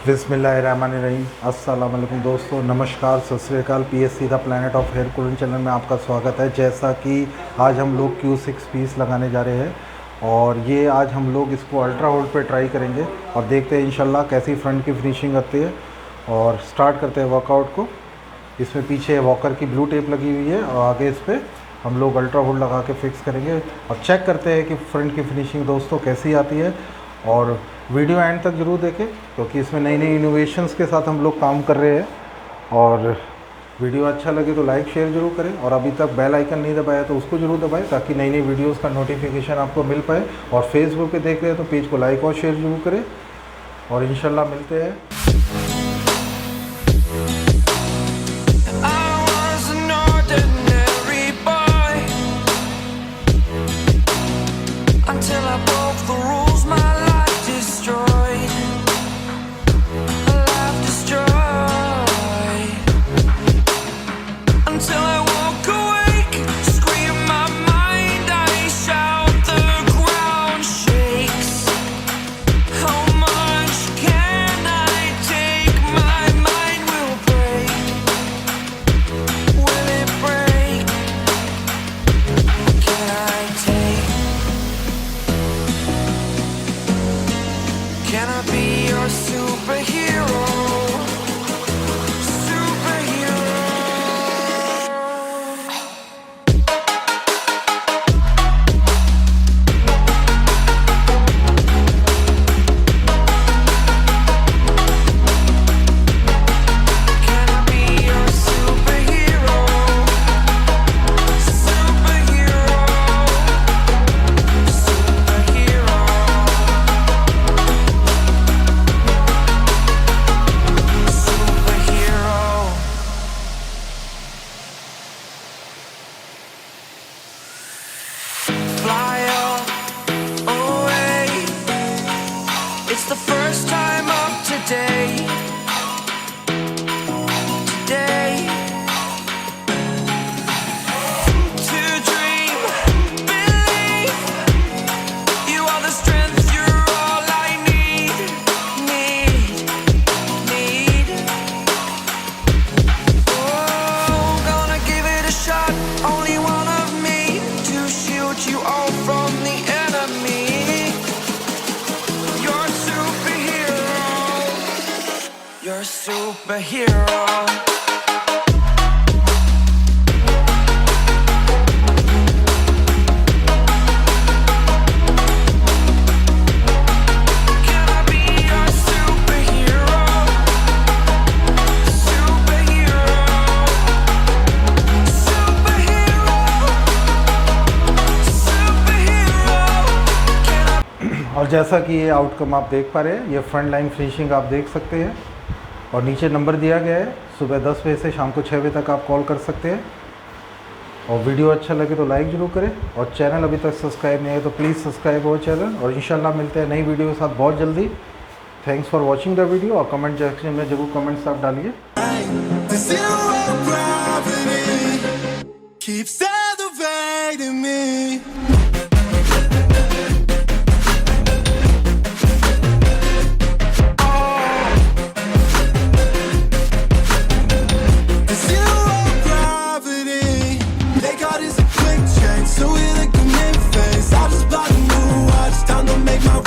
बिस्मिल्लाहिर्रहमानिर्रहीम। अस्सलाम वालेकुम दोस्तों, नमस्कार, सत श्री अकाल। PSC the planet of hair cooling channel में आपका स्वागत है। जैसा कि आज हम लोग Q6 पीस लगाने जा रहे हैं और ये आज हम लोग इसको अल्ट्रा होल्ड पे ट्राई करेंगे और देखते हैं इंशाल्लाह कैसी फ्रंट की फिनिशिंग आती है। और स्टार्ट करते हैं वर्कआउट को। इसमें पीछे वॉकर की ब्लू टेप लगी हुई है और आगे इस पर हम लोग अल्ट्रा होल्ड लगा के फिक्स करेंगे और चेक करते हैं कि फ्रंट की फिनिशिंग दोस्तों कैसी आती है। और वीडियो एंड तक ज़रूर देखें क्योंकि इसमें नई नई इनोवेशंस के साथ हम लोग काम कर रहे हैं। और वीडियो अच्छा लगे तो लाइक शेयर ज़रूर करें और अभी तक बेल आइकन नहीं दबाया तो उसको ज़रूर दबाएं ताकि नई नई वीडियोस का नोटिफिकेशन आपको मिल पाए। और फेसबुक पे देख रहे हैं तो पेज को लाइक और शेयर ज़रूर करें और इंशाल्लाह मिलते हैं। It's the first time of today. To dream, believe. You are the strength, you're all I need. Oh, gonna give it a shot. Only one of me to shield you all from the enemy. You're a superhero. Can I be your superhero? Superhero. Superhero. Superhero. और जैसा कि ये outcome आप देख पा रहे हैं, ये फ्रंट लाइन फिनिशिंग आप देख सकते हैं और नीचे नंबर दिया गया है। सुबह 10 बजे से शाम को 6 बजे तक आप कॉल कर सकते हैं। और वीडियो अच्छा लगे तो लाइक ज़रूर करें और चैनल अभी तक सब्सक्राइब नहीं है तो प्लीज़ सब्सक्राइब हो चैनल। और इंशाल्लाह मिलते हैं नई वीडियो के साथ बहुत जल्दी। Thanks for watching the video और कमेंट सेक्शन में जरूर कमेंट्स आप डालिए। So we like a main face. I just bought a new watch, time to make my